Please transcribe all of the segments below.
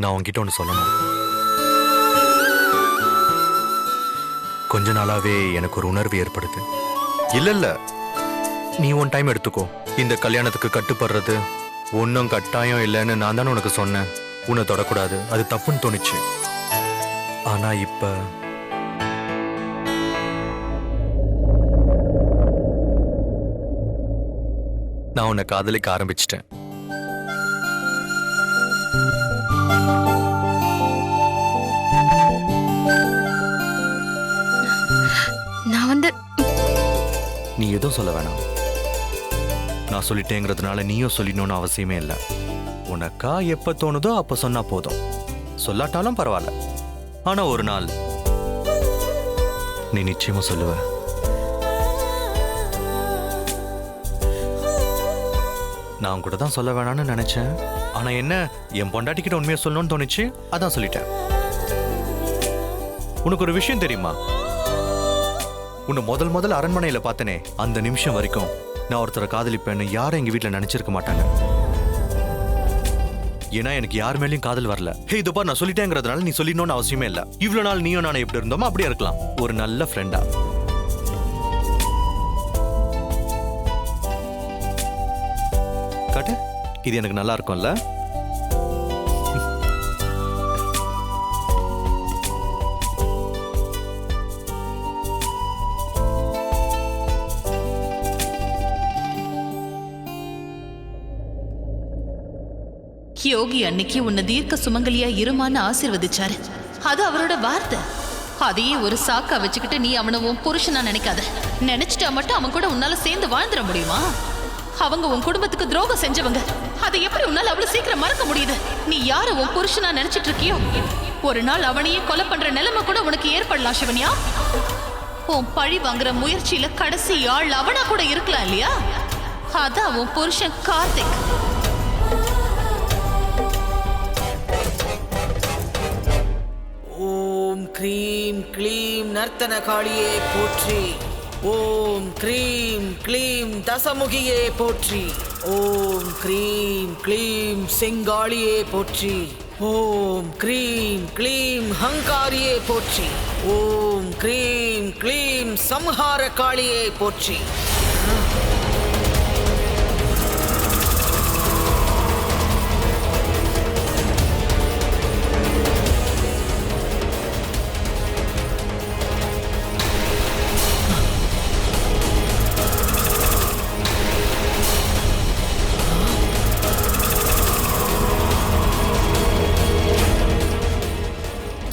நான் உன்கிட்ட ஒன்று சொல்லணும். கொஞ்ச நாளாவே எனக்கு ஒரு உணர்வு ஏற்படுது. இல்ல நீ உன் டைம் எடுத்துக்கோ. இந்த கல்யாணத்துக்கு கட்டுப்படுறது ஒன்னும் கட்டாயம் இல்லைன்னு நான் தானே உனக்கு சொன்னேன். உன்னை தொடக்கூடாது, அது தப்புன்னு தோணுச்சு. ஆனா இப்ப நான் உன்னை காதலிக்க ஆரம்பிச்சிட்டேன். நீ எதுவும் சொல்ல வேணாம். நான் சொல்லிட்டேங்கிறதுனால நீயும் சொல்லிடணும்னு அவசியமே இல்லை. உனக்கா எப்ப தோணுதோ அப்ப சொன்னா போதும். சொல்லாட்டாலும் பரவாயில்ல. ஆனா ஒரு நாள் நீ நிச்சயமா சொல்லுவ. நான் கூட தான் சொல்ல வேணாம்னு நினைச்சேன். ஆனா என்ன, என் பொண்டாட்டிக்கிட்ட உண்மையை சொல்லணும்னு தோணுச்சு, அதான் சொல்லிட்டேன். உனக்கு ஒரு விஷயம் தெரியுமா? உன்னை முதல் அரண்மனையில பார்த்தனே, அந்த நிமிஷம் வரைக்கும் நான் ஒருத்தரை காதலிப்பேன்னு யாரும் எங்க வீட்டுல நினைச்சிருக்க மாட்டாங்க. ஏன்னா எனக்கு யார் மேலேயும் காதல் வரல. ஹே இதுப்பா, நான் சொல்லிட்டேங்கிறதுனால நீ சொல்லிடணும்னு அவசியமே இல்ல. இவ்வளவு நாள் நீயும் நானும் எப்படி இருந்தோமோ அப்படியே இருக்கலாம், ஒரு நல்ல ஃப்ரெண்டா. காட்டு, இது எனக்கு நல்லா இருக்கும்ல? யோகி அன்னைக்கு உன்னை தீர்க்க சுமங்கலியா இருமான்னு ஆசீர்வதிச்சாரு. அது அவரோட வார்த்தை. அதையே ஒரு சாக்கா வச்சுக்கிட்டு நீ அவனை உன் புருஷனா நினைக்காத. நினைச்சிட்டா மட்டும் அவன் கூட உன்னால சேர்ந்து வாழ்ந்துட முடியுமா? அவங்க உன் குடும்பத்துக்கு துரோகம் செஞ்சவங்க. அதை எப்படி உன்னால அவ்வளவு சீக்கிரம் மறக்க முடியுது? நீ யார உன் புருஷனா நினைச்சிட்டு இருக்கியோ, ஒரு நாள் அவனையே கொலை பண்ற நிலைமை கூட உனக்கு ஏற்படலாம் சிவன்யா. உன் பழி வாங்குற முயற்சியில கடைசி ஆள் அவனா கூட இருக்கலாம் இல்லையா? அதான் உன் புருஷன் கார்த்திக். ஓம் க்ரீம் க்ளீம் நர்த்தன காளியே போற்றி. ஓம் க்ரீம் க்ளீம் தசமுகியே போற்றி. ஓம் க்ரீம் க்ளீம் செங்காளியே போற்றி. ஓம் க்ரீம் க்ளீம் ஹங்காரியே போற்றி. ஓம் க்ரீம் க்ளீம் சம்ஹார காளியே போற்றி.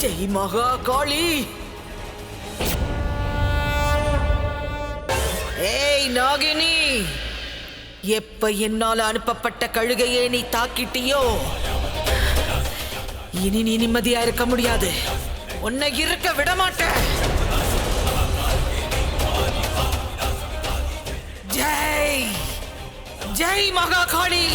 ஜெய் மகா காளி. ஏய் நாகினி, எப்ப என்னால் அனுப்பப்பட்ட கழுகையே நீ தாக்கிட்டியோ, இனி நீ நிம்மதியா இருக்க முடியாது. உன்னை இருக்க விடமாட்டேன். ஜெய் ஜெய் மகா காளி.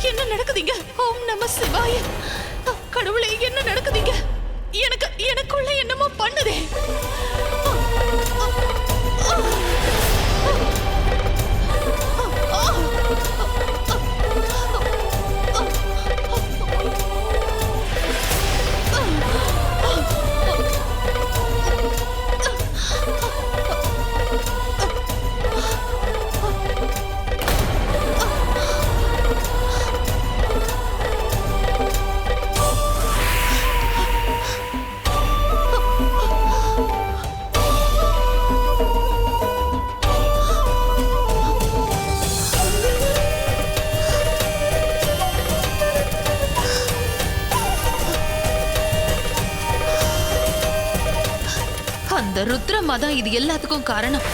என்ன நடக்குதுங்க? ஓம் நம சிவாய. கடவுளே, என்ன நடக்குதுங்க? எனக்குள்ள என்னமோ பண்ணுதே. அந்த ருத்ரமா தான் இது எல்லாத்துக்கும் காரணம்.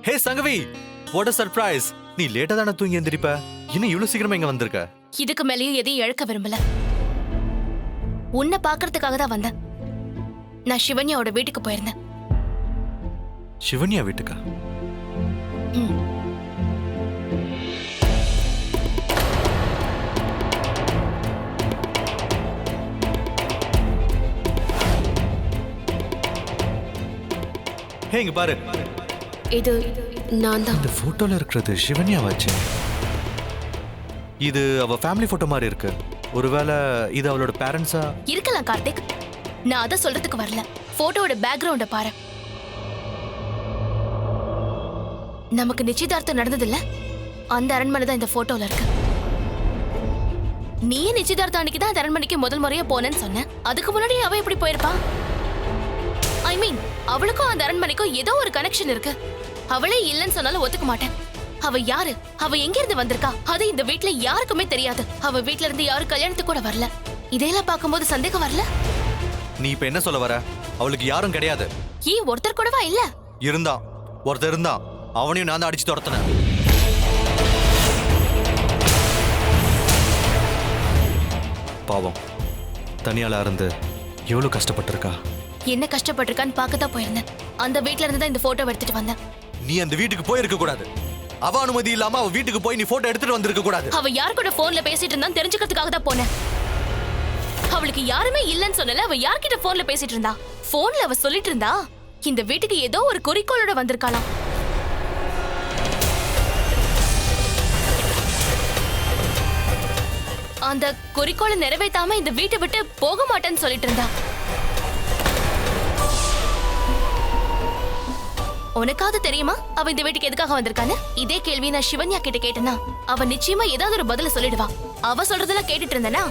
ஹே சங்கவி, வாட் a surprise. நீ லேட்டா தானே தூங்கி எந்திரிப்ப, இன்னும் இவ்வளவு சீக்கிரமா இங்க வந்திருக்க? இதுக்கு மேலேயும் எதையும் இழக்க விரும்பல. உன்னை பாக்குறதுக்காக தான் வந்தேன். நான் சிவன்யாவோட வீட்டுக்கு போயிருந்தேன். சிவன்யா வீட்டுக்கா? ம். ஹே, இங்க பாரு. இது நான் தான். இந்த போட்டோல இருக்கிறது சிவன்யாவாச்சு. இது அவ ஃபேமிலி போட்டோ மாதிரி இருக்கு. ஒருவேளை இது அவளோட பேரண்ட்ஸா இருக்கலாம் கார்த்திக். நான் அதை சொல்றதுக்கு வரல. போட்டோவோட பேக்ரவுண்ட பாரு. நமக்கு நிச்சயதார்த்தம் நடந்ததில்ல, அந்த அரண்மனை தான் இந்த போட்டோல இருக்கு. நீ நிச்சயதார்த்தம் அன்னைக்கு தான் அந்த அரண்மனைக்கு முதல் முறையா போனேன்னு சொன்ன. அதுக்கு முன்னாடி அவ எப்படி போயிருப்பா? ஐ மீன், அவளுக்கும் அந்த அரண்மனைக்கும் ஏதோ ஒரு கனெக்ஷன் இருக்கு. அவளே இல்லைன்னு சொன்னாலும் ஒத்துக்க மாட்டேன். அவ யாரு? அவ எங்க இருந்து வந்திருக்கா? அது இந்த வீட்ல யாருக்குமே தெரியாது. அவ வீட்ல இருந்து யாரும் கல்யாணத்துக்கு கூட வரல. இதையெல்லாம் பார்க்கும்போது சந்தேகம் வரல? நீ இப்ப என்ன சொல்ல வர? அவளுக்கு யாரும் கிடையாது. ஏன் ஒருத்தர் கூடவா இல்ல? ஒருத்தர் இருந்தா அவனையும் நான் தான் அடிச்சு துரத்துனேன். பாவம், தனியால இருந்து எவ்வளவு கஷ்டப்பட்டிருக்கா. என்ன கஷ்டப்பட்டிருக்கான்னு பார்க்கத்தான் போயிருந்தேன். அந்த வீட்ல இருந்து தான் இந்த போட்டோ எடுத்துட்டு வந்தேன். நீ அந்த வீட்டுக்கு போயிருக்க கூடாது. அவ அனுமதி இல்லாம அவ வீட்டுக்கு போய் நீ போட்டோ எடுத்துட்டு வந்திருக்க கூடாது. அவ யார் கூட போன்ல பேசிட்டு இருந்தான்னு தெரிஞ்சுக்கிறதுக்காக தான் போனேன். அவளுக்கு யாருமே இல்லைன்னு சொன்னல. அவ யார்கிட்ட போன்ல பேசிட்டு இருந்தா? போன்ல அவ சொல்லிட்டு இருந்தா இந்த வீட்டுக்கு ஏதோ ஒரு குறிக்கோளோட வந்திருக்காளாம். அந்த குறிக்கோளை நிறைவேற்றாம இந்த வீட்டை விட்டு போக மாட்டேன்னு சொல்லிட்டு இருந்தா. உனக்காவது தெரியுமா அவ இந்த வீட்டுக்கு எதுக்காக வந்திருக்கான்னு? இதே கேள்வி நான் சிவன்யா கிட்ட கேட்டேன்னா அவ நிச்சயமா ஏதாவது ஒரு பதில சொல்லிடுவா. அவ சொல்றதெல்லாம் கேட்டுட்டு இருந்தேன்னா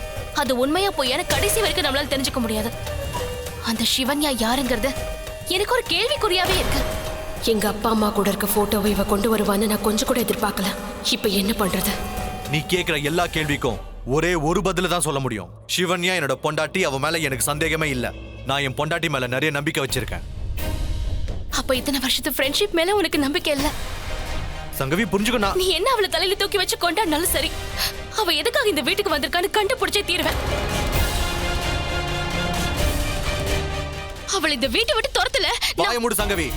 அது உண்மையா பொய்யான கடைசி வரைக்கும் நம்மளால தெரிஞ்சுக்க முடியாது. அந்த சிவன்யா யாருங்கிறது எனக்கு ஒரு கேள்விக்குறியாவே இருக்கு. எங்க அப்பா அம்மா கூட இருக்க போட்டோவை இவ கொண்டு வருவான்னு நான் கொஞ்சம் கூட எதிர்பார்க்கல. இப்ப என்ன பண்றது? நீ கேக்குற எல்லா கேள்விக்கும் ஒரே ஒரு பதில தான் சொல்ல முடியும். சிவன்யா என்னோட பொண்டாட்டி. அவ மேல எனக்கு சந்தேகமே இல்ல. நான் என் பொண்டாட்டி மேல நிறைய நம்பிக்கை வச்சிருக்கேன். அப்ப இத்தனை வருஷத்து ஃப்ரெண்ட்ஷிப் மேல உனக்கு நம்பிக்கை இல்ல? சங்கவி, புரிஞ்சுக்கணும். நீ என்ன அவளை தலையில தூக்கி வச்சு கொண்டாடினாலும் சரி, அவ எதுக்காக இந்த வீட்டுக்கு வந்திருக்கான்னு கண்டுபிடிச்சே தீருவேன். அவளை இந்த வீட்டை விட்டு துரத்தல. வாய மூடு சங்கவி.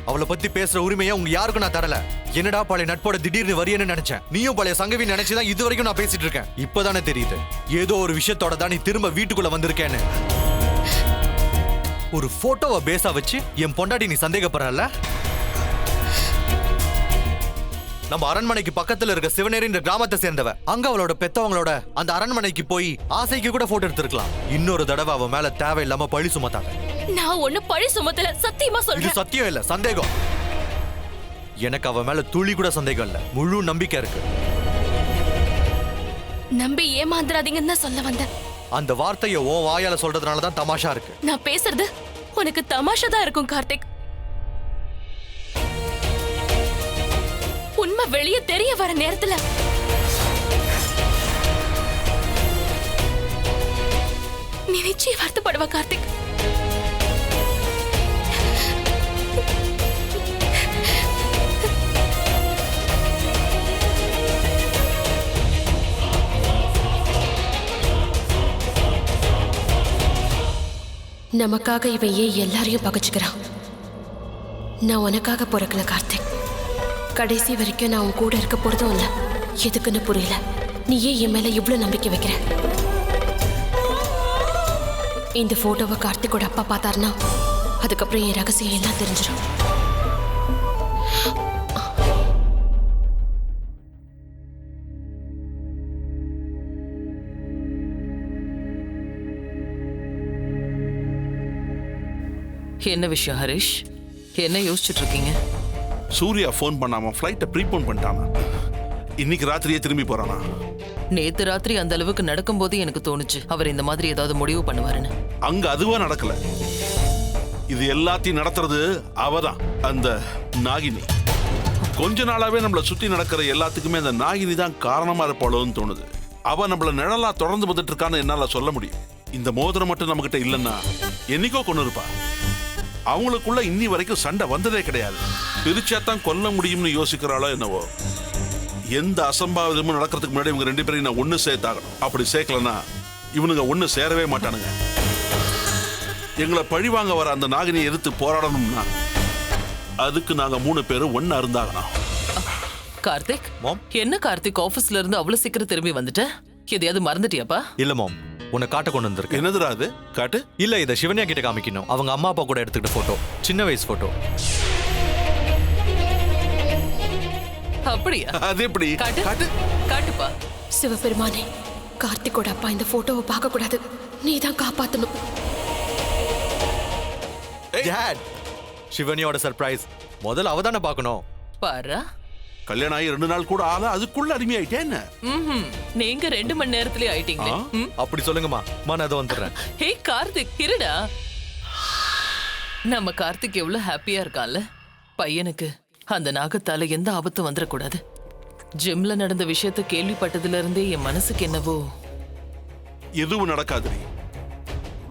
அவளை பத்தி பேசுற உரிமையை உங்க யாருக்கும் நான் தரல. என்னடா பழைய நட்போட திடீர்னு வரியன்னு நினைச்சேன். நீயும் பழைய சங்கவி நினைச்சுதான் இது வரைக்கும் நான் பேசிட்டு இருக்கேன். இப்பதானே தெரியுது ஏதோ ஒரு விஷயத்தோட தான் நீ திரும்ப வீட்டுக்குள்ள வந்திருக்கேன்னு. ஒரு போட்டோவை பேசா வச்சு என் பொண்டாட்டி நீ சந்தேகப்படுறல? நம்ம அரண்மனைக்கு பக்கத்துல இருக்க சிவனேரின்ற கிராமத்தை சேர்ந்தவ. அங்க அவளோட பெத்தவங்களோட அந்த அரண்மனைக்கு போய் ஆசைக்கு கூட போட்டோ எடுத்திருக்கலாம். இன்னொரு தடவை அவ மேல தேவையில்லாம பழி சுமத்தாங்க. நான் ஒண்ணு பழி சுமத்தல, சத்தியமா இது சொல்றேன். சத்தியம் இல்ல, சந்தேகம். எனக்கு அவ மேல துளி கூட சந்தேகம் இல்ல, முழு நம்பிக்கை இருக்கு. நம்பி ஏமாந்துராதீங்கன்னு தான் சொல்ல வந்தேன். அந்த வார்த்தையை உன் வாயால சொல்றதுனால தான் தமாஷா இருக்கு. நான் பேசுறது உனக்கு தமாஷா தான் இருக்கும் கார்த்திக். உண்மை வெளியே தெரிய வர நேரத்துல நீ நிச்சயம் வருத்தப்படுவ கார்த்திக். நமக்காக இவன் ஏன் எல்லாரையும் பகைச்சுக்கிறான்? நான் உனக்காக பிறக்கல கார்த்திக். கடைசி வரைக்கும் நான் உன் கூட இருக்க போறதும் இல்ல. எதுக்குன்னு புரியல. நீ ஏன் என் மேல இவ்வளவு நம்பிக்கை வைக்கிற? இந்த போட்டோவை கார்த்திகோட அப்பா பார்த்தாருன்னா அதுக்கப்புறம் என் ரகசியம் எல்லாம் தெரிஞ்சிடும். என்ன விஷயம் ஹரிஷ்? என்ன யோசிச்சுட்டு இருக்கீங்க? சூர்யா ஃபோன் பண்ணாம ஃப்ளைட்டை ப்ரீபோன் பண்ணிட்டானா? இன்னைக்கு ராத்திரியே திரும்பி போறானா? நேத்து ராத்திரி அந்த அளவுக்கு நடக்கும்போது எனக்கு தோணுச்சு அவர் இந்த மாதிரி ஏதாவது முடிவு பண்ணுவாருன்னு. அங்க அதுவா நடக்கல. இது எல்லாத்தையும் நடத்துறது அவதான், அந்த நாகினி. கொஞ்ச நாளாவே நம்மள சுத்தி நடக்கிற எல்லாத்துக்குமே அந்த நாகினி தான் காரணமா இருப்பாளோன்னு தோணுது. அவ நம்மள நிழலா தொடர்ந்து வந்துட்டு இருக்கான்னு என்னால சொல்ல முடியும். இந்த மோதிரம் மட்டும் நம்ம கிட்ட இல்லைன்னா என்னைக்கோ கொண்டு இருப்பா. அவங்களுக்குள்ள இன்னி வரைக்கும் சண்டை வந்ததே கிடையாது. பிரிச்சாத்தான் கொல்ல முடியும்னு யோசிக்கிறாளோ என்னவோ. எந்த அசம்பாவிதமும் நடக்கிறதுக்கு முன்னாடி இவங்க ரெண்டு பேரையும் நான் ஒண்ணு சேர்த்தாகணும். அப்படி சேர்க்கலன்னா இவனுங்க ஒண்ணு சேரவே மாட்டானுங்க. எங்களை பழி வாங்க வர அந்த நாகினியை எதிர்த்து போராடணும்னா அதுக்கு நாங்க 3 பேரும் ஒண்ணா இருந்தாகணும். கார்த்திக் மாம் என்ன கார்த்திக் ஆபீஸ்ல இருந்து அவ்வளவு சீக்கிரம் திரும்பி வந்துட்ட? எதையாவது மறந்துட்டியாப்பா? இல்ல மாம், உன்னை காட்ட கொண்டு வந்திருக்கேன். என்னதுடா அது? காட்டு. இல்ல இத சிவன்யா கிட்ட காமிக்கணும். அவங்க அம்மா அப்பா கூட எடுத்துக்கிட்ட போட்டோ, சின்ன வயசு போட்டோ. அப்படியா? அது எப்படி? காட்டு காட்டு. காட்டுப்பா. சிவபெருமானே, கார்த்திகோட அப்பா இந்த போட்டோவை பார்க்க கூடாது. நீ தான் காப்பாத்தணும். டாட், சிவன்யாவோட சர்ப்ரைஸ் முதல்ல அவ தானே பார்க்கணும். பாரா, கல்யாணம் ஆகி 2 நாள் கூட ஆல அதுக்குள்ள அடிமையாயிட்டே என்ன? நீங்க 2 மணி நேரத்திலே ஆயிட்டீங்களே. அப்படி சொல்லுங்கம்மா, நான் அதை வந்துடுறேன். ஹே கார்த்திக், இருடா. நம்ம கார்த்திக் எவ்வளவு ஹாப்பியா இருக்கான்ல. பையனுக்கு அந்த நாகத்தால எந்த ஆபத்தும் வந்துடக்கூடாது. ஜிம்ல நடந்த விஷயத்த கேள்விப்பட்டதுல இருந்தே என் மனசுக்கு என்னவோ. எதுவும் நடக்காது.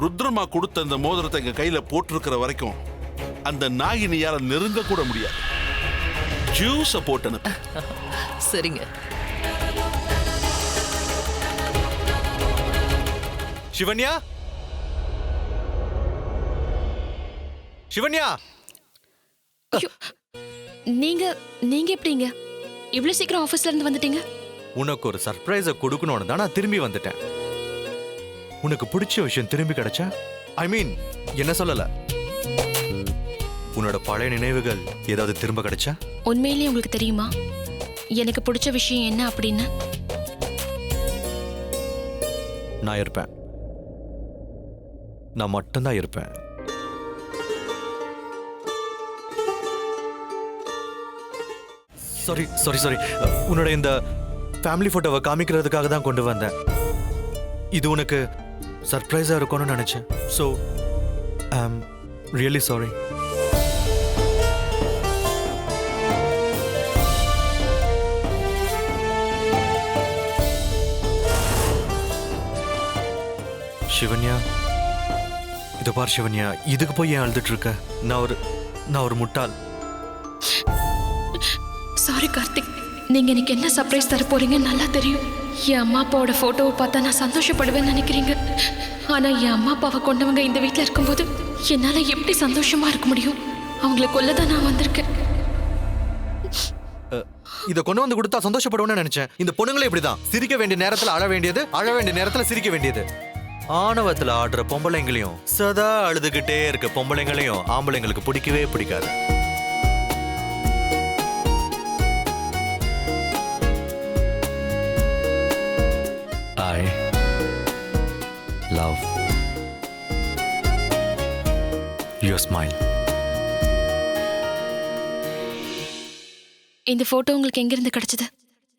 ருத்ரமா கொடுத்த அந்த மோதிரத்தை எங்க கையில போட்டிருக்கிற வரைக்கும் அந்த நாகினியால நெருங்க கூட முடியாது. ஜூஸ போட்டு அனுப்பு. சரிங்க. சிவன்யா, சிவன்யா, நீங்க எப்படிங்க இவ்வளவு சீக்கிரம் ஆபீஸ்ல இருந்து வந்துட்டீங்க? உனக்கு ஒரு சர்ப்ரைஸை கொடுக்கணும்னு தான் நான் திரும்பி வந்துட்டேன். உனக்கு பிடிச்ச விஷயம் திரும்பி கிடைச்சா, ஐ மீன் என்ன சொல்லல, உன்னோட பழைய நினைவுகள் ஏதாவது திரும்ப கிடைச்சா? உண்மையிலேயே உங்களுக்கு தெரியுமா எனக்கு பிடிச்ச விஷயம் என்ன அப்படின்னு? நான் இருப்பேன். நான் மட்டும்தான் இருப்பேன். சாரி சாரி சாரி, உன்னோட இந்த ஃபேமிலி போட்டோவை காமிக்கிறதுக்காக தான் கொண்டு வந்தேன். இது உனக்கு சர்ப்ரைஸா இருக்கும்னு நினைச்சேன். So I am really sorry. Shivanya, இதை பார் சிவன்யா, இதுக்கு போய் ஏன் அழுதுட்டு இருக்க? நான் ஒரு முட்டாள். சாரி கார்த்திக், நீங்க எனக்கு என்ன சர்ப்ரைஸ் தர போறீங்கன்னு நல்லா தெரியும். என் அம்மா அப்பாவோட போட்டோவை பார்த்தா நான் சந்தோஷப்படுவேன்னு நினைக்கிறீங்க. ஆனா என் அம்மா அப்பாவை கொண்டவங்க இந்த வீட்டில் இருக்கும்போது என்னால எப்படி சந்தோஷமா இருக்க முடியும்? அவங்களை கொல்லதான் நான் வந்திருக்கேன். இதை கொண்டு வந்து கொடுத்தா சந்தோஷப்படுவேன்னு நினைச்சேன். இந்த பொண்ணுங்களே இப்படிதான், சிரிக்க வேண்டிய நேரத்துல அழ வேண்டியது, அழ வேண்டிய நேரத்துல சிரிக்க வேண்டியது. ஆணவத்துல ஆடுற பொம்பளைங்களையும் சதா அழுதுகிட்டே இருக்க பொம்பளைங்களையும் ஆம்பளைங்களுக்கு பிடிக்கவே பிடிக்காது. I love your smile. இந்த போட்டோ உங்களுக்கு எங்கிருந்து கிடைச்சது?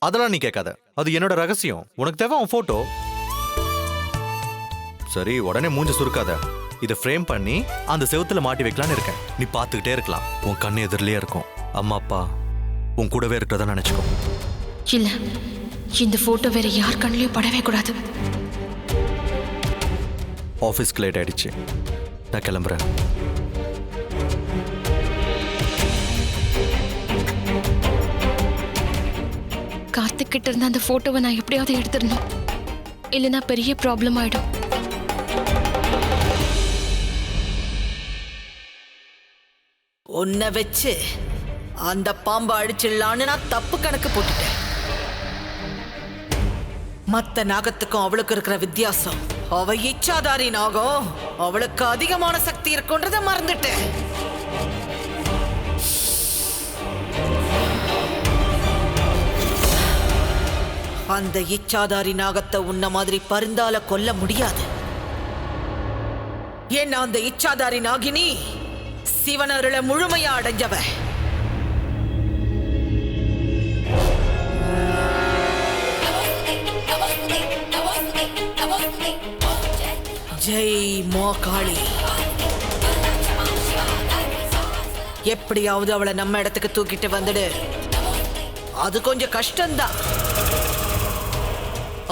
அதெல்லாம் நீ கேட்காத, அது என்னோட ரகசியம். உனக்கு தேவை உன் போட்டோ. சரி, உடனே மூஞ்ச சுருக்காத. இதை ஃப்ரேம் பண்ணி அந்த செவுத்துல மாட்டி வைக்கலான்னு இருக்கேன். நீ பார்த்துக்கிட்டே இருக்கலாம். உன் கண்ணு எதிரிலேயே இருக்கும். அம்மா அப்பா உன் கூடவே இருக்கிறதா நினைச்சுக்கோ. இல்ல, இந்த போட்டோ வேற யார் கண்ணிலையும் படவே கூடாது. ஆஃபீஸ்க்கு லேட் ஆயிடுச்சு, நான் கிளம்புறேன். கார்த்திக் கிட்ட இருந்த அந்த போட்டோவை நான் எப்படியாவது எடுத்துடணும், இல்லைன்னா பெரிய ப்ராப்ளம் ஆயிடும். உன்னை வச்சு அந்த பாம்பை அடிச்சிடலான்னு நான் தப்பு கணக்கு போட்டுட்டேன். மத்த நாகத்துக்கும் அவளுக்கு இருக்கிற வித்தியாசம், அவ இச்சாதாரி நாகம், அவளுக்கு அதிகமான சக்தி இருக்குன்றத மறந்துட்டேன். அந்த இச்சாதாரி நாகத்தை உன்ன மாதிரி பருந்தால கொல்ல முடியாது. ஏன்னா அந்த இச்சாதாரி நாகினி சிவனருளை முழுமையா அடைஞ்சவ. ஜெய் மாகாளி. எப்படியாவது அவளை நம்ம இடத்துக்கு தூக்கிட்டு வந்துடு. அது கொஞ்சம் கஷ்டம்தான்.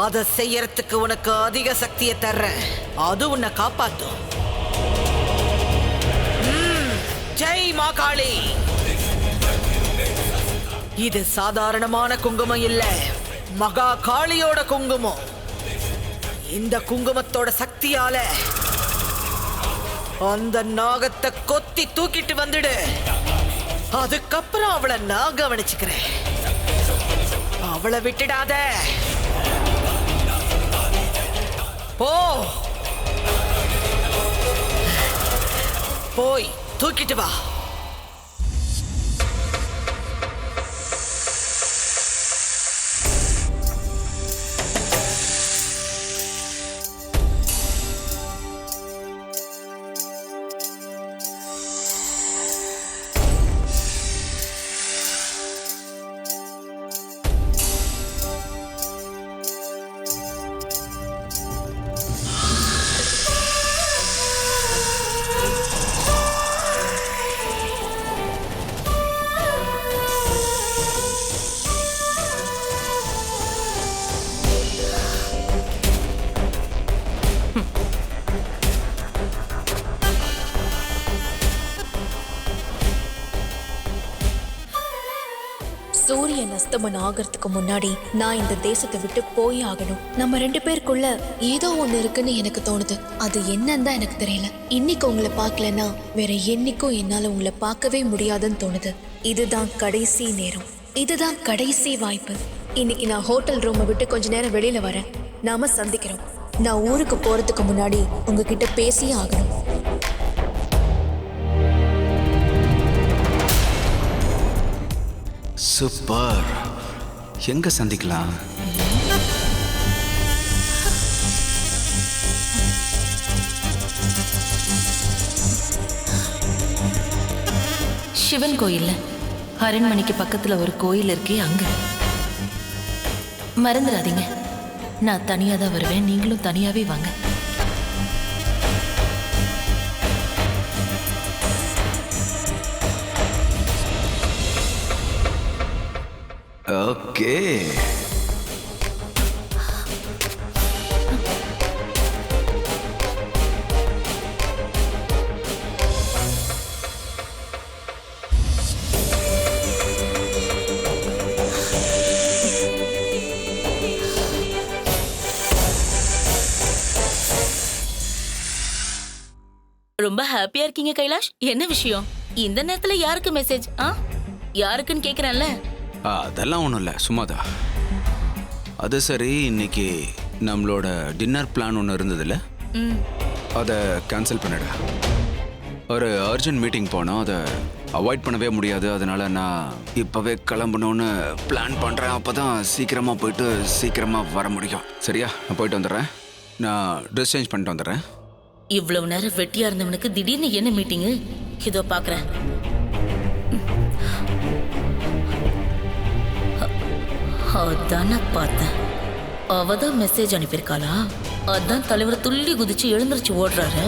அதை செய்யறதுக்கு உனக்கு அதிக சக்தியை தர்றேன். அது உன்னை காப்பாத்தும். ஜெய் மாகாளி. இது சாதாரணமான குங்குமம் இல்ல, மகா காளியோட குங்குமம். இந்த குங்குமத்தோட சக்தியால அந்த நாகத்தை கொத்தி தூக்கிட்டு வந்துடு. அதுக்கப்புறம் அவளை நான் கவனிச்சுக்கிறேன். அவளை விட்டுடாத. போ, போய் தூக்கிட்டு வா. சூரியன் அஸ்தமனம் ஆகிறதுக்கு முன்னாடி நான் இந்த தேசத்தை விட்டு போய் ஆகணும். நம்ம 2 பேருக்குள்ள ஏதோ ஒண்ணு இருக்குன்னு எனக்கு தோணுது. அது என்னன்னு தான் எனக்கு தெரியல. இன்னைக்கு உங்களை பார்க்கலன்னா வேற என்னைக்கும் என்னால உங்களை பார்க்கவே முடியாதுன்னு தோணுது. இதுதான் கடைசி நேரம், இதுதான் கடைசி வாய்ப்பு. இன்னைக்கு நான் ஹோட்டல் ரூமை விட்டு கொஞ்ச நேரம் வெளியில வரேன். நாம சந்திக்கிறோம். நான் ஊருக்கு போறதுக்கு முன்னாடி உங்ககிட்ட பேசியே ஆகணும். சூப்பர். எங்க சந்திக்கலாம்? சிவன் கோயில்ல அரண்மனைக்கு பக்கத்துல ஒரு கோயில் இருக்கே, அங்க. மறந்துடாதீங்க, நான் தனியா தான் வருவேன். நீங்களும் தனியாவே வாங்க. ஓகே. ரொம்ப ஹாப்பியா இருக்கீங்க கைலாஷ். என்ன விஷயம்? இந்த நேரத்துல யாருக்கு மெசேஜ்? யாருக்குன்னு கேக்குறேன்ல. அதெல்லாம் ஒன்றும் இல்லை, சும்மாதான். அது சரி, இன்னைக்கு நம்மளோட டின்னர் பிளான் ஒன்று இருந்ததுல்ல, அதை கேன்சல் பண்ணிடு. ஒரு அர்ஜென்ட் மீட்டிங் போனோம், அதை அவாய்ட் பண்ணவே முடியாது. அதனால நான் இப்போவே கிளம்பணும்னு பிளான் பண்ணுறேன். அப்போ தான் சீக்கிரமாக போயிட்டு சீக்கிரமாக வர முடியும். சரியா? நான் போயிட்டு வந்துடுறேன். நான் ட்ரெஸ் சேஞ்ச் பண்ணிட்டு வந்துடுறேன். இவ்வளவு நேரம் வெட்டியா இருந்தவனுக்கு திடீர்னு என்ன மீட்டிங்கு? இதோ பாக்குறேன். அதான் பார்த்தேன். அவதான் மெசேஜ் அனுப்பியிருக்காளா? அதான் தலைவர் துள்ளி குதிச்சு எழுந்திருச்சு ஓடுறாரு.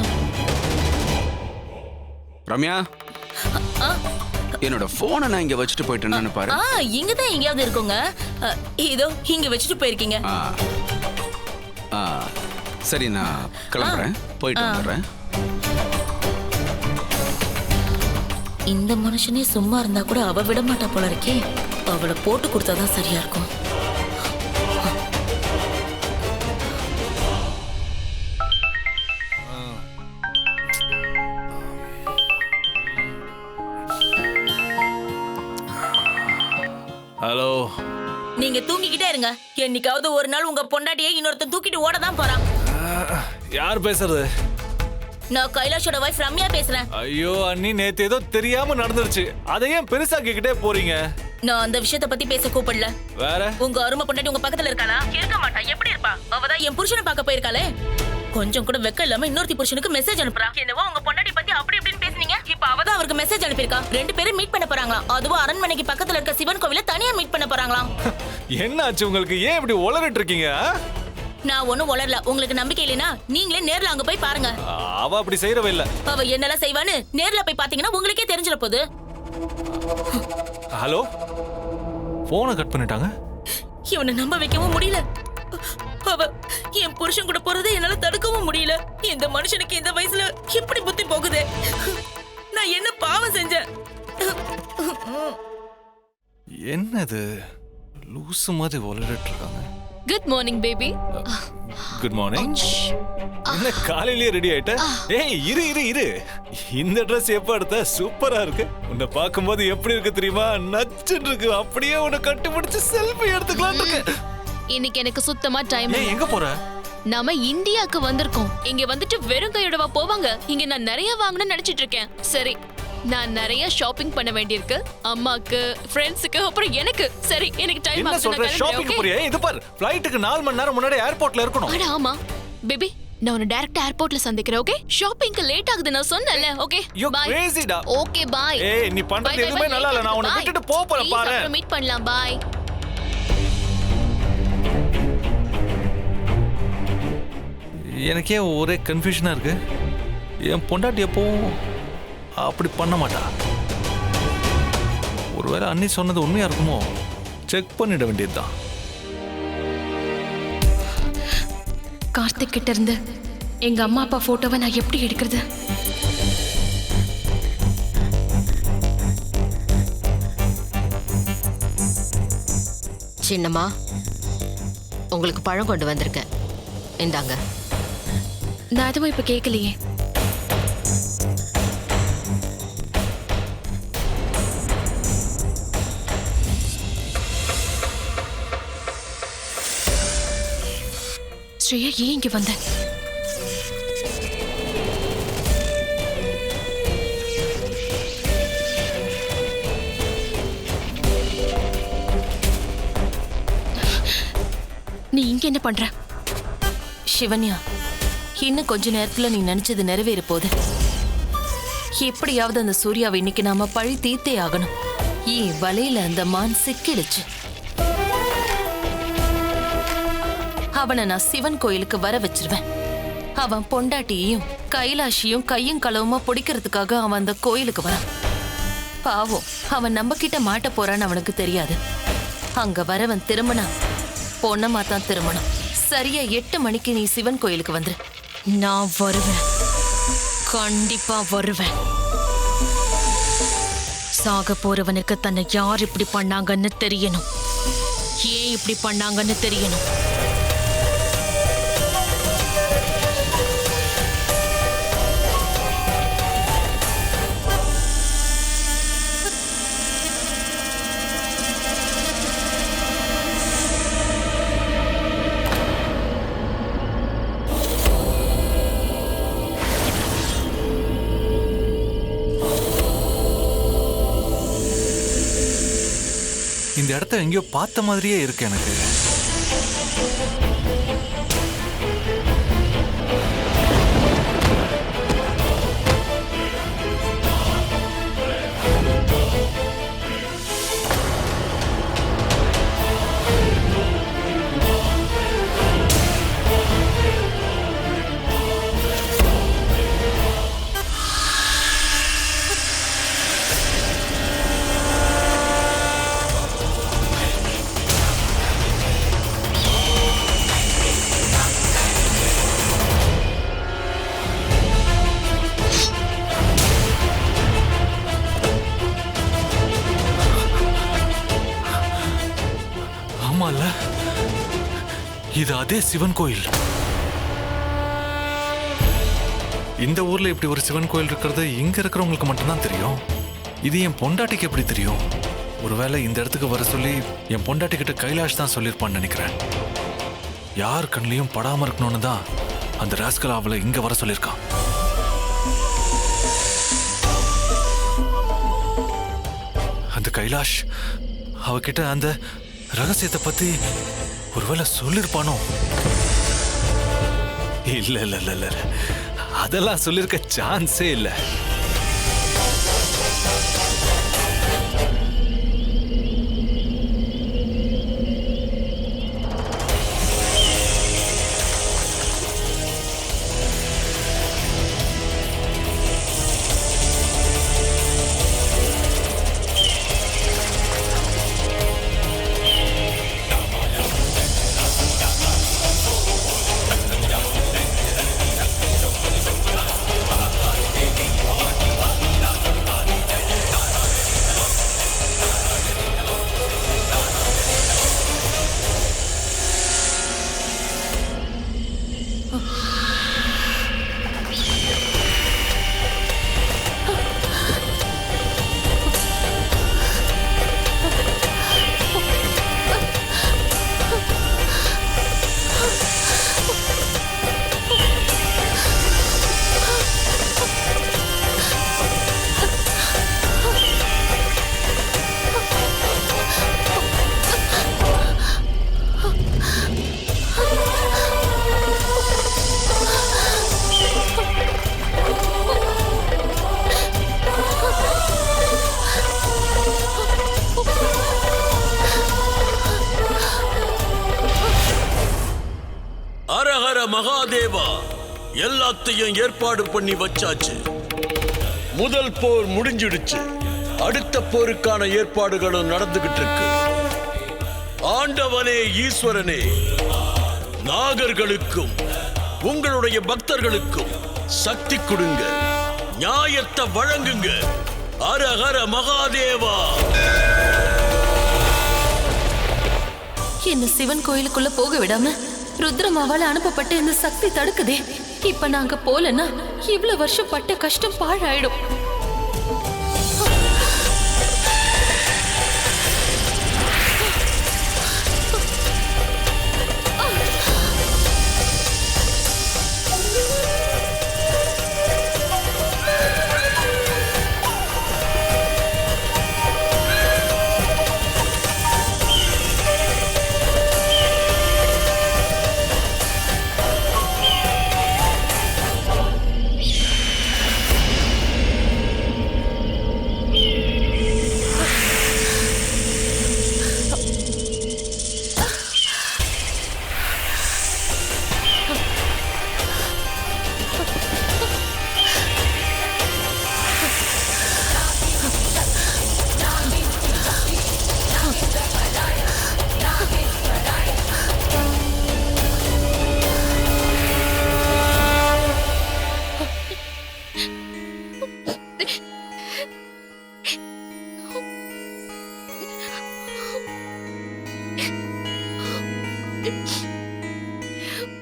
ரம்யா, என்னோட போனை நான் இங்க வச்சுட்டு போயிட்டேன்னு பாரு. இங்கதான் எங்கேயாவது இருக்குங்க. இதோ இங்க வச்சுட்டு போயிருக்கீங்க. சரி, நான் கிளம்புறேன், போயிட்டு வந்துடுறேன். இந்த மனுஷனே சும்மா இருந்தா கூட அவ விட மாட்டா போல இருக்கே. அவளை போட்டு கொடுத்தாதான் சரியா இருக்கும். ஹலோ. நீங்க தூங்கிக்கிட்டே இருங்க. என்னைக்காவது ஒரு நாள் உங்க பொண்டாட்டியை இன்னொருத்தன் தூக்கிட்டு ஓட தான் போறான். யார் பேசுறது? நான் கைலாஷோட வைஃப் ரம்யா பேசுறேன். ஐயோ அண்ணி, நேத்து ஏதோ தெரியாம நடந்துருச்சு. அதை ஏன் பெருசாக்கிக்கிட்டே போறீங்க? நான் அந்த விஷயத்தை பத்தி பேச கூப்பிடல. வேற? உங்க அருமை பொண்டாட்டி உங்க பக்கத்துல இருக்காளா? இருக்க மாட்டா. எப்படி இருப்பா? அவதான் என் புருஷனை பார்க்க போயிருக்காளே. கொஞ்சம் கூட வெக்க இல்லாம இன்னொருத்தி புருஷனுக்கு மெசேஜ் அனுப்புறா. என்னவோ உங்க பொண்டாட்டி பத்தி அப்படி இப்படின்னு பேசுனீங்க. இப்ப அவதான் அவருக்கு மெசேஜ் அனுப்பியிருக்கா. 2 பேரும் மீட் பண்ண போறாங்களாம். அதுவும் அரண்மனைக்கு பக்கத்துல இருக்க சிவன் கோவில தனியா மீட் பண்ண போறாங்களாம். என்னாச்சு உங்களுக்கு? ஏன் இப்படி உளறிட்டு இருக்கீங்க? நான் ஒண்ணும் உளரல. உங்களுக்கு நம்பிக்கை இல்லைனா நீங்களே நேர்ல அங்க போய் பாருங்க. அவ அப்படி செய்யறவே இல்ல. அவ என்னெல்லாம் செய்வான்னு நேர்ல போய் பாத்தீங்கன்னா உங்களுக்கே தெரிஞ்சிட போகுது. ஹலோ, போனை கட் பண்ணிட்டாங்க. இவனை நம்ப வைக்கவும் முடியல. அவ என் புருஷன் கூட போறதை என்னால தடுக்கவும் முடியல. இந்த மனுஷனுக்கு இந்த வயசுல எப்படி புத்தி போகுது? நான் என்ன பாவம் செஞ்சேன்? என்னது லூசு மாதிரி உளறிட்டு இருக்காங்க. Good morning baby. Good morning. என்ன காலையிலேயே ரெடி ஆயிட்ட? ஏய் இரு இரு இரு, இந்த ட்ரெஸ் எப்ப எடுத்த? சூப்பரா இருக்கு. உன்னை பார்க்கும்போது எப்படி இருக்கு தெரியுமா? நச்சுன்னு இருக்கு. அப்படியே உன்னை கட்டி பிடிச்சு செல்ஃபி எடுத்துக்கலாம் இருக்கு. இன்னைக்கு எனக்கு சுத்தமா டைம். ஏய் எங்க போற? நாம இந்தியாக்கு வந்திருக்கோம். இங்க வந்துட்டு வெறும் கையோடவா போவாங்க? இங்க நான் நிறைய வாங்கணும்னு நினைச்சிட்டு இருக்கேன். சரி, நான் நிறைய ஷாப்பிங் பண்ண வேண்டியிருக்கு. அம்மாக்கு, ஃப்ரெண்ட்ஸுக்கு, அப்புறம் எனக்கு. சரி, எனக்கு டைம் என்ன ஆகுது. சொல்ற? ஷாப்பிங் போறியா? இது பார், ஃளைட்டுக்கு 4 மணி நேரம் முன்னாடி ஏர்போர்ட்ல இருக்கணும். அட ஆமா பேபி, நான் உன்னை டைரக்ட் ஏர்போர்ட்ல சந்திக்கிறேன். ஓகே, ஷாப்பிங்க்கு லேட் ஆகுது நான் சொன்னேன்ல. Okay You bye. crazy டா. Okay bye. ஏய் நீ பண்றது எதுவுமே நல்லா இல்ல. நான் உன்னை விட்டுட்டு போறேன் பாரு. அப்புறம் மீட் பண்ணலாம். பை. எனக்கே ஒரே கன்ஃபியூஷனா இருக்கு. என் பொண்டாட்டி எப்பவும் அப்படி பண்ண மாட்டா. ஒருவேளை அண்ணி சொன்னது உண்மையா இருக்குமோ? செக் பண்ணிட வேண்டியதுதான். கார்த்திக் கிட்ட இருந்து எங்க அம்மா அப்பா போட்டோவை நான் எப்படி எடுக்கிறது? சின்னம்மா, உங்களுக்கு பழம் கொண்டு வந்திருக்கேன், இந்தாங்க. நான் அதுவும் இப்ப கேட்கலையே. ஸ்ரேயா, ஏன் இங்க வந்த? நீ இங்க என்ன பண்ற? சிவன்யா, இன்னும் கொஞ்ச நேரத்துல நீ நினைச்சது நிறைவேற போகுது. எப்படியாவது அந்த சூர்யாவை இன்னைக்கு நாம பழி தீர்த்தே ஆகணும். ஏன் வலையில அந்த மான் சிக்கிடுச்சு. அவனை நான் சிவன் கோயிலுக்கு வர வச்சிருவேன். அவன் பொண்டாட்டியையும் கைலாஷியும் கையும் களவுமா பிடிக்கிறதுக்காக அவன் அந்த கோயிலுக்கு வரான். பாவம், அவன் நம்ம கிட்ட மாட்ட போறான்னு அவனுக்கு தெரியாது. அங்க வரவன் திருமணா பொண்ணமா தான் திருமணம். சரியா 8 மணிக்கு நீ சிவன் கோயிலுக்கு வந்துரு. நான் வருவேன், கண்டிப்பா வருவேன். சாக போறவனுக்கு தன்னை யார் இப்படி பண்ணாங்கன்னு தெரியணும். ஏன் இப்படி பண்ணாங்கன்னு தெரியணும். இந்த இடத்த எங்கேயோ பார்த்த மாதிரியே இருக்கு எனக்கு. ஆமால, இது அதே சிவன் கோயில். இந்த ஊர்ல இப்படி ஒரு சிவன் கோயில் இருக்கிறது இங்க இருக்கிறவங்களுக்கு மட்டும்தான் தெரியும். இது என் பொண்டாட்டிக்கு எப்படி தெரியும்? ஒருவேளை இந்த இடத்துக்கு வர சொல்லி என் பொண்டாட்டி கிட்ட கைலாஷ் தான் சொல்லியிருப்பான்னு நினைக்கிறேன். யார் கண்ணிலையும் படாம இருக்கணும்னு தான் அந்த ராஸ்கல் அவளை இங்க வர சொல்லியிருக்கான். அந்த கைலாஷ் அவகிட்ட அந்த ரகசியத்தை பத்தி ஒருவேளை சொல்லிருப்பானோ? இல்ல இல்ல இல்ல இல்ல, அதெல்லாம் சொல்லிருக்க சான்ஸே இல்ல. மகாதேவா, எல்லாத்தையும் ஏற்பாடு பண்ணி வச்சாச்சு. முதல் போர் முடிஞ்சிடுச்சு. அடுத்த போருக்கான ஏற்பாடுகளும் நடந்துகிட்டு இருக்கு. ஆண்டவனே, ஈஸ்வரனே, நாகர்களுக்கும் உங்களுடைய பக்தர்களுக்கும் சக்தி கொடுங்க, நியாயத்தை வழங்குங்க. ஹர ஹர மகாதேவா. என்ன சிவன் கோயிலுக்குள்ள போக விடாம ருத்ரமாவால அனுப்பப்பட்ட இந்த சக்தி தடுக்குதே. இப்ப நாங்க போலன்னா இவ்வளவு வருஷம் பட்ட கஷ்டம் பாழாயிடும்.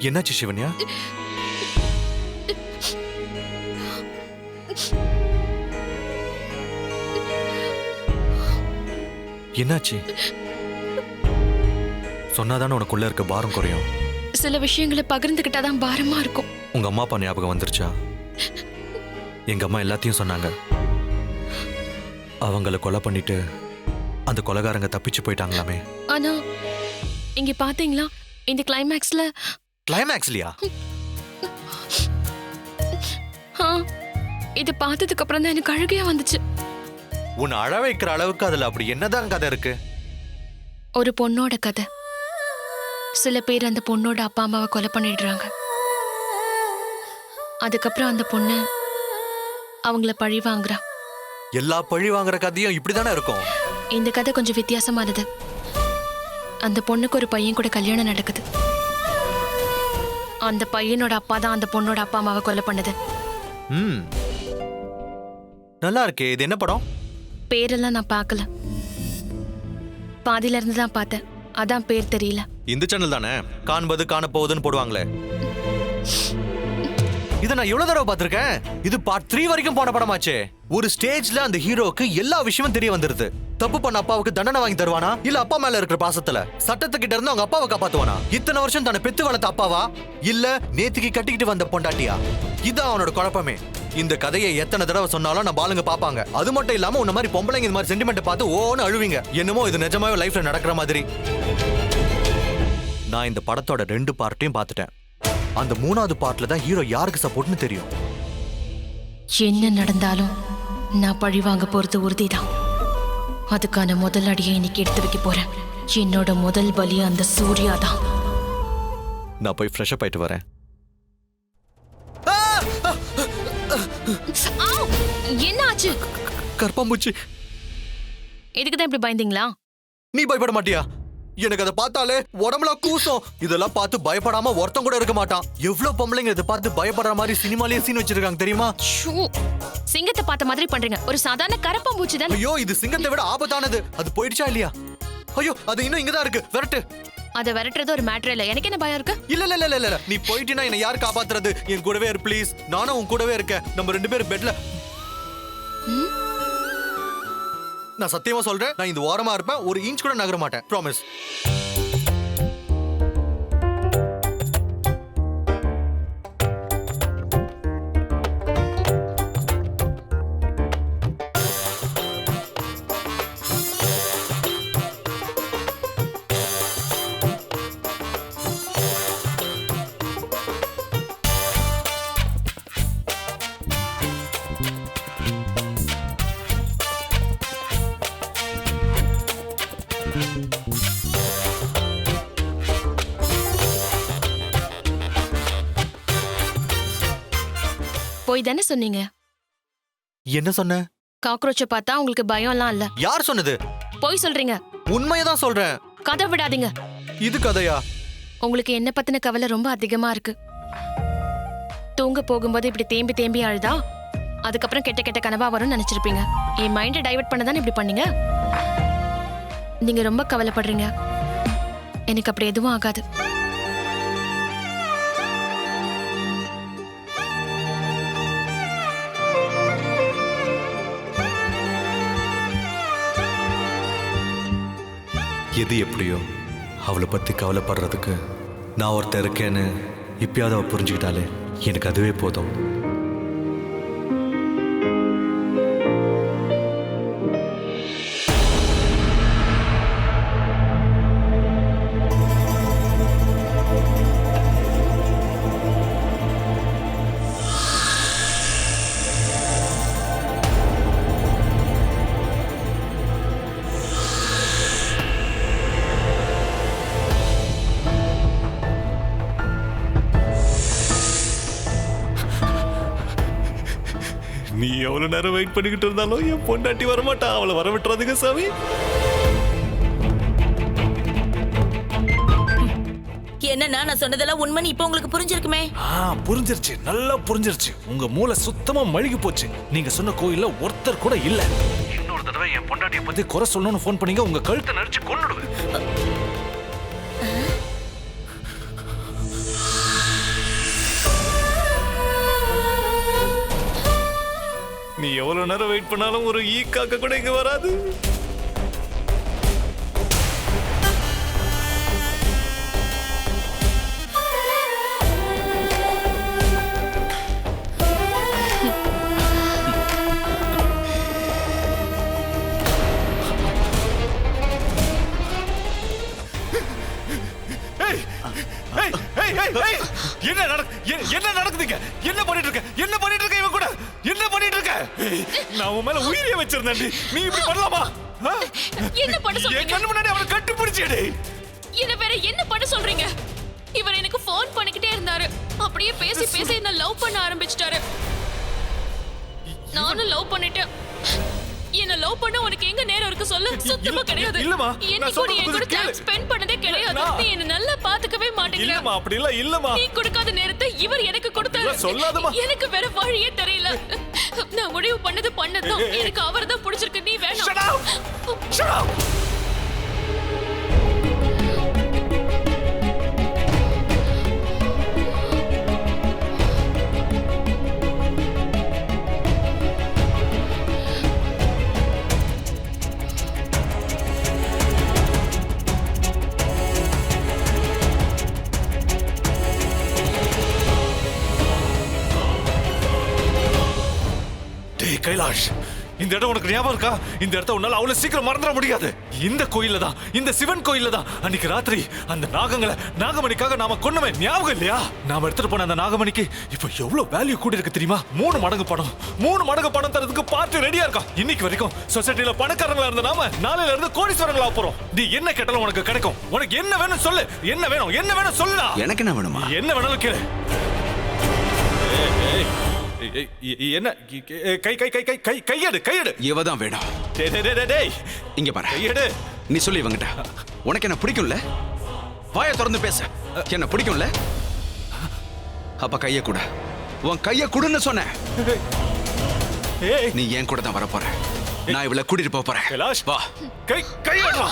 என்னாச்சு சிவன்யா? என்னாச்சு? சொன்னாதானே உனக்குள்ள இருக்க பாரம் குறையும். சில விஷயங்களை பகிர்ந்துகிட்டாதான் பாரமா இருக்கும். உங்க அம்மா அப்பா ஞாபகம் வந்துருச்சா? எங்க அம்மா எல்லாத்தையும் சொன்னாங்க. அவங்கள கொலை பண்ணிட்டு அந்த கொலைகாரங்க தப்பிச்சு போயிட்டாங்களாமே. ஆனா இங்க பாத்தீங்களா, இந்த கிளைமேக்ஸ்லயா? இது பார்த்ததுக்கு அப்புறம் தான் எனக்கு அழுகையா வந்துச்சு. உன்னை அழ வைக்கிற அளவுக்கு அதுல அப்படி என்னதான் கதை இருக்கு? ஒரு பொண்ணோட கதை. சில பேர் அந்த பொண்ணோட அப்பா அம்மாவை கொலை பண்ணிடுறாங்க. அதுக்கப்புறம் அந்த பொண்ணு அவங்கள பழி வாங்குறா. எல்லா பழி வாங்குற கதையும் இப்படிதானே இருக்கும். இந்த கதை கொஞ்சம் வித்தியாசமானது. அந்த பொண்ணுக்கு ஒரு பையன் கூட கல்யாணம் நடக்குது. அந்த பையனோட அப்பா தான் அந்த பொண்ணோட அப்பா அம்மாவை கொலை பண்ணது. நல்லா இருக்கே. இது என்ன படம்? பேரெல்லாம் நான் பார்க்கல, பாதியில இருந்து தான் பார்த்தேன். அதான் பேர் தெரியல. இந்த சேனல் தானே காண்பது காண போகுதுன்னு போடுவாங்களே. இதை நான் எவ்வளவு தடவை பார்த்திருக்கேன். இது பார்ட் 3 வரைக்கும் போன படமாச்சே. ஒரு ஸ்டேஜ்ல அந்த ஹீரோக்கு எல்லா விஷயமும் தெரிய வந்துருது. தப்பு பண்ண அப்பாவுக்கு தண்டனை வாங்கி தருவானா, இல்ல அப்பா மேல இருக்கிற பாசத்துல சட்டத்துக்கிட்ட இருந்து அவங்க அப்பாவை காப்பாத்துவானா? இத்தனை வருஷம் தன்னை பெத்து வளர்த்த அப்பாவா, இல்ல நேத்துக்கு கட்டிக்கிட்டு வந்த பொண்டாட்டியா? இதான் அவனோட குழப்பமே. இந்த கதையை எத்தனை தடவை சொன்னாலும் நம்ம ஆளுங்க பாப்பாங்க. அது மட்டும் இல்லாம உன்ன மாதிரி பொம்பளைங்க இந்த மாதிரி சென்டிமெண்ட் பார்த்து ஓன்னு அழுவீங்க. என்னமோ இது நிஜமாவே லைஃப்ல நடக்கிற மாதிரி. நான் இந்த படத்தோட 2 பார்ட்டையும் பார்த்துட்டேன். அந்த 3வது பார்ட்ல தான் ஹீரோ யாருக்கு சப்போர்ட்னு தெரியும். என்ன நடந்தாலும் நான் பழி வாங்க போறது உறுதிதான். அதுக்கான முதல் அடியை இன்னைக்கு எடுத்து வைக்க போறேன். என்னோட முதல் பலி அந்த சூர்யா தான். நான் போய் ஃப்ரெஷ் அப் ஆயிட்டு வரேன். என்ன ஆச்சு? கர்ப்பாம்பூச்சி. இதுக்குதான் இப்படி பயந்தீங்களா? நீ பயப்பட மாட்டியா? எனக்கு அதை பார்த்தாலே உடம்புல கூசம். இதெல்லாம் பார்த்து பயப்படாம ஒருத்தம் கூட இருக்க மாட்டான். எவ்வளவு பொம்பளைங்க இதை பார்த்து பயப்படுற மாதிரி சினிமாலேயே சீன் வச்சிருக்காங்க தெரியுமா? சிங்கத்தை பார்த்த மாதிரி பண்றீங்க. ஒரு சாதாரண கரப்பாம்பூச்சி தான். ஐயோ, இது சிங்கத்தை விட ஆபத்தானது. அது போயிடுச்சா இல்லையா? ஐயோ, அது இன்னும் இங்கதான் இருக்கு. விரட்டு. அதை விரட்டுறது ஒரு மேட்டர் இல்ல. எனக்கு என்ன பயம் இருக்கு? இல்ல இல்ல இல்ல இல்ல, நீ போயிட்டினா என்ன யார் காப்பாத்துறது? என் கூடவே இரு ப்ளீஸ். நானும் உன் கூடவே இருக்கேன். நம்ம 2 பேரும் பெட்ல. நான் சத்தியமா சொல்றேன், நான் இந்த ஓரமா இருப்பேன். ஒரு இன்ச் கூட நகர மாட்டேன். ப்ராமிஸ். போய் தானே சொன்னீங்க. என்ன சொன்ன? காக்ரோச்சை பார்த்தா உங்களுக்கு பயம்லாம் இல்ல. யார் சொன்னது? போய் சொல்றீங்க. உண்மையதான் சொல்றேன். கதை விடாதீங்க. இது கதையா? உங்களுக்கு என்ன பத்தின கவலை ரொம்ப அதிகமா இருக்கு. தூங்க போகும்போது இப்படி தேம்பி தேம்பி அழுதா அதுக்கப்புறம் கெட்ட கெட்ட கனவா வரும்னு நினைச்சிருப்பீங்க. என் மைண்டை டைவர்ட் பண்ணதானே இப்படி பண்ணீங்க. நீங்க ரொம்ப கவலைப்படுறீங்க. எனக்கு அப்படி எதுவும் ஆகாது. எது எப்படியோ அவளை பத்தி கவலைப்படுறதுக்கு நான் ஒருத்தர் இருக்கேன்னு இப்பயாவது அவ புரிஞ்சுக்கிட்டாலே எனக்கு அதுவே போதும். நீ எவ்வளவு நேரம் வெயிட் பண்ணிக்கிட்டு இருந்தாலும் என் பொண்டாட்டி வரமாட்டா. அவளை வர விட்டுறாதுங்க சாமி. என்னன்னா நான் சொன்னதெல்லாம் உண்மைன்னு இப்போ உங்களுக்கு புரிஞ்சிருக்குமே. புரிஞ்சிருச்சு, நல்லா புரிஞ்சிருச்சு. உங்க மூளை சுத்தமா மழுகி போச்சு. நீங்க சொன்ன கோயில்ல ஒருத்தர் கூட இல்ல. இன்னொரு தடவை என் பொண்டாட்டிய பத்தி குறை சொல்லணும்னு போன் பண்ணீங்க, உங்க கழுத்தை நடிச்சு கொன்னுடுவேன். நீ எவ்வளவு நேரம் வெயிட் பண்ணாலும் ஒரு ஈ காக்க கூட இங்க வராது. என்ன நடக்குதுங்க? என்ன பண்ணிட்டு இருக்க? என்ன பண்ணிட்டு இருக்க? இவன் கூட என்ன பண்ணிட்டு இருக்க? நான் உன் மேல உயிரியே வச்சிருந்தேன். நீ இப்படி பண்ணலாமா? என்ன பண்ண சொல்றீங்க? என் கண்ணு முன்னாடி அவனை கட்டுப்பிடிச்சேடே. என்ன வேற என்ன பண்ண சொல்றீங்க? இவர் எனக்கு ஃபோன் பண்ணிக்கிட்டே இருந்தாரு. அப்படியே பேசி பேசி என்ன லவ் பண்ண ஆரம்பிச்சிட்டாரு. நானும் லவ் பண்ணிட்டேன். என்ன லவ் பண்ண உனக்கு எங்க நேரம் இருக்கு சொல்லு? சுத்தமா கிடையாது. இல்லமா, என்னைக்கு நீ என் கூட டைம் ஸ்பெண்ட் பண்ணதே கிடையாது. நீ என்ன நல்லா பாத்துக்கவே மாட்டேங்கிற. இல்லமா, அப்படி இல்ல. இல்லமா, நீ கொடுக்காத நேரத்தை இவர் எனக்கு கொடுத்தாரு. சொல்லாதமா. எனக்கு வேற வழியே தெரியல. நான் முடிவு பண்ணதும் எனக்கு அவர்தான் பிடிச்சிருக்கு. நீ வேணாம். Shut up. Shut up. Kailash, இந்த இடம் உனக்கு ஞாபகம் இருக்கா? இந்த இடத்த உன்னால அவ்வளவு சீக்கிரம் மறந்துட முடியாது. இந்த கோயில்ல தான், இந்த சிவன் கோயில்ல தான் அன்னைக்கு ராத்திரி அந்த நாகங்களை நாகமணிக்காக நாம கொன்னமே ஞாபகம் இல்லையா? நாம எடுத்துட்டு போன அந்த நாகமணிக்கு இப்ப எவ்வளவு வேல்யூ கூடி இருக்கு தெரியுமா? 3 மடங்கு பணம் தரதுக்கு பார்ட்டி ரெடியா இருக்கா. இன்னைக்கு வரைக்கும் சொசைட்டில பணக்காரங்களா இருந்த நாம நாளையில இருந்து கோடீஸ்வரங்களா போறோம். நீ என்ன கேட்டாலும் உனக்கு கிடைக்கும். உனக்கு என்ன வேணும் சொல்லு. என்ன வேணும் சொல்லுடா. எனக்கு என்ன வேணுமா? என்ன வேணாலும் கேளு. என்ன கையெடு. இவதான் வேணும். இங்க பாரு, கையெடு. நீ சொல்லி இவங்கிட்ட உனக்கு என்ன பிடிக்கும்ல? வாயை திறந்து பேச. என்ன பிடிக்கும்ல? அப்ப கைய கூட. உன் கைய குடுன்னு சொன்ன. நீ ஏன் கூட தான் வர போற. நான் இவளை கூட்டிட்டு போக போறேன். வா. கையெடு.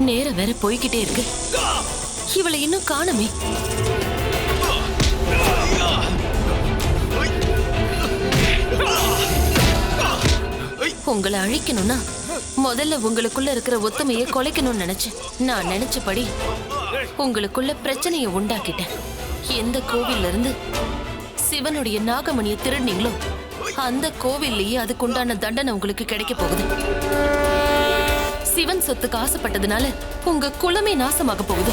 நேரம் வேற போய்கிட்டே இருக்கு. இவளை இன்னும் காணுமே. உங்களை அழிக்கணும்னா முதல்ல உங்களுக்குள்ள இருக்கிற ஒத்துமையை குலைக்கணும்னு நினைச்சேன். நான் நினைச்சபடி உங்களுக்குள்ள பிரச்சனையை உண்டாக்கிட்டேன். எந்த கோவில்ல இருந்து சிவனுடைய நாகமணியை திருடினீங்களோ அந்த கோவில்லையே அதுக்குண்டான தண்டனை உங்களுக்கு கிடைக்க போகுது. சிவன் சொத்துக்கு ஆசைப்பட்டதுனால உங்க குலமே நாசமாக போகுது.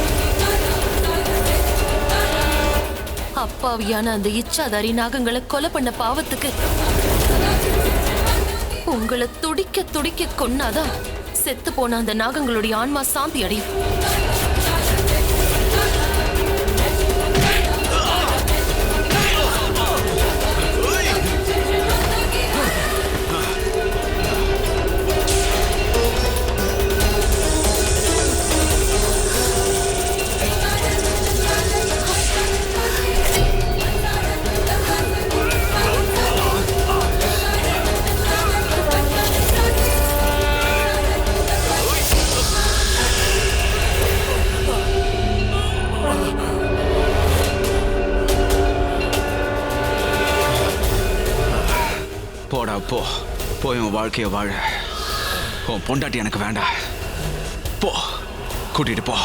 அப்பாவியான அந்த இச்சாதாரி நாகங்களை கொலை பண்ண பாவத்துக்கு உங்களை துடிக்க துடிக்க கொன்னாதான் செத்து போன அந்த நாகங்களுடைய ஆன்மா சாந்தி அடையும். போடா போ, போய் உன் வாழ்க்கைய வாழ. உன் பொண்டாட்டி எனக்கு வேண்டாம். போ, கூட்டிட்டு போ.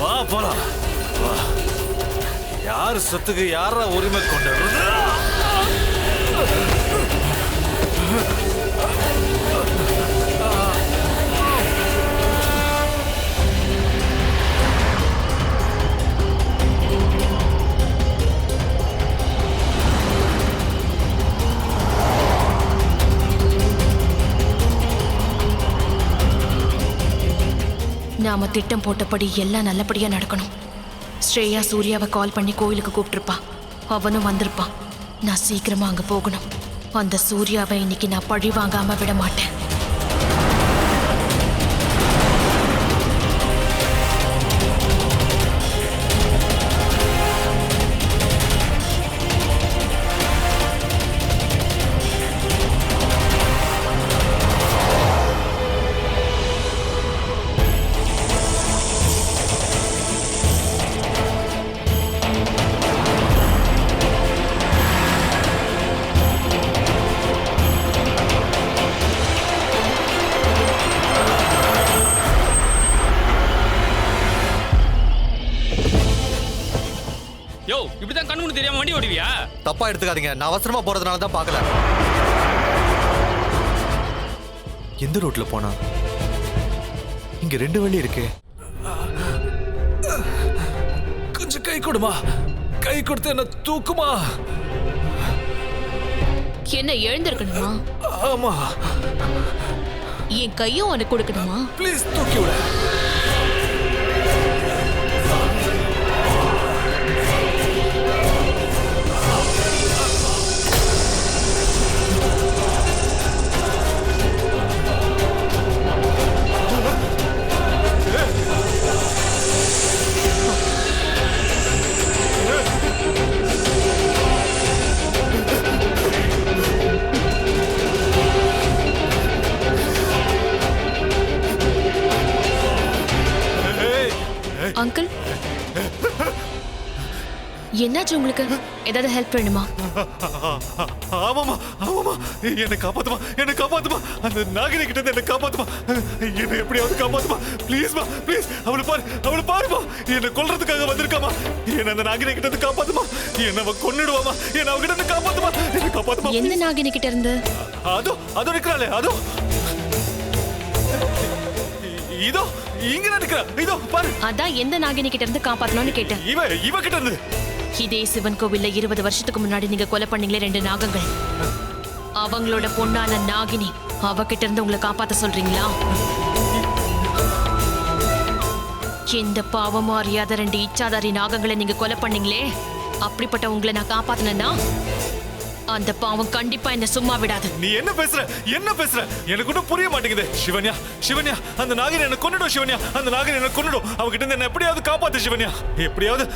வா போலாம். யார் சொத்துக்கு யாரா உரிமை கொண்டது? நாம திட்டம் போட்டபடி எல்லாம் நல்லபடியா நடக்கணும். ஸ்ரேயா சூர்யாவை கால் பண்ணி கோயிலுக்கு கூப்பிட்டுருப்பா. அவனும் வந்திருப்பான். நான் சீக்கிரமா அங்க போகணும். அந்த சூர்யாவை இன்னைக்கு நான் பழி வாங்காம விட மாட்டேன். இப்படிதான் கண்ணு தெரியாம வண்டி ஓடுவியா? தப்பா எடுத்துக்காதீங்க, நான் அவசரமா போறதுனால தான் பார்க்கல. எந்த ரூட்ல போனா? இங்க 2 வழி இருக்கு. கொஞ்சம் கை கொடுமா, கை கொடுத்து என்ன தூக்குமா. என்ன எழுந்திருக்கணுமா? ஆமா. என் கையும் உனக்கு கொடுக்கணுமா? ப்ளீஸ் தூக்கி விட. அங்கிள், என்னாச்சு உங்களுக்கு? ஏதாவது ஹெல்ப் வேணுமா? ஆமாமா ஆமாமா, என்னை காப்பாத்துமா, என்னை காப்பாத்துமா. அந்த நாகினி கிட்ட இருந்து என்னை காப்பாத்துமா. என்னை எப்படியாவது காப்பாத்துமா. ப்ளீஸ்மா, ப்ளீஸ். அவளை பாரு, அவளை பாருமா. என்னை கொல்றதுக்காக வந்திருக்காமா. என்னை அந்த நாகினி கிட்ட இருந்து காப்பாத்துமா. என்னை அவ கொன்னுடுவாமா. என்னை அவகிட்ட இருந்து காப்பாத்துமா. என்னை காப்பாத்துமா. எந்த நாகினி கிட்ட இருந்து? அதோ நிக்கிறாளே, அதோ இதோ இங்க நிக்கிறா. இதோ பாரு. அதான் எந்த நாகினி கிட்ட இருந்து காப்பாத்தணும்னு கேட்டேன். இவ கிட்ட இருந்து. இதே சிவன் கோவில்ல 20 வருஷத்துக்கு முன்னாடி நீங்க கொலை பண்ணீங்களே 2 நாகங்கள், அவங்களோட பொண்ணான நாகினி, அவகிட்ட இருந்து உங்களை காப்பாத்த சொல்றீங்களா? எந்த பாவமும் அறியாத 2 இச்சாதாரி நாகங்களை நீங்க கொலை பண்ணீங்களே, அப்படிப்பட்ட உங்களை நான் காப்பாத்தினா அந்த பாவம் கண்டிப்பா என்ன சும்மா விடாது. நீ என்ன பேசுற, என்ன பேசுற? எனக்கு ஒன்றும் புரிய மாட்டேங்குது. சிவன்யா, சிவன்யா, அந்த நாகினி என்ன கொன்னுடும். சிவன்யா, அந்த நாகினி என்ன கொன்னுடும். அவகிட்ட இருந்து என்ன எப்படியாவது காப்பாத்து சிவன்யா, எப்படியாவது.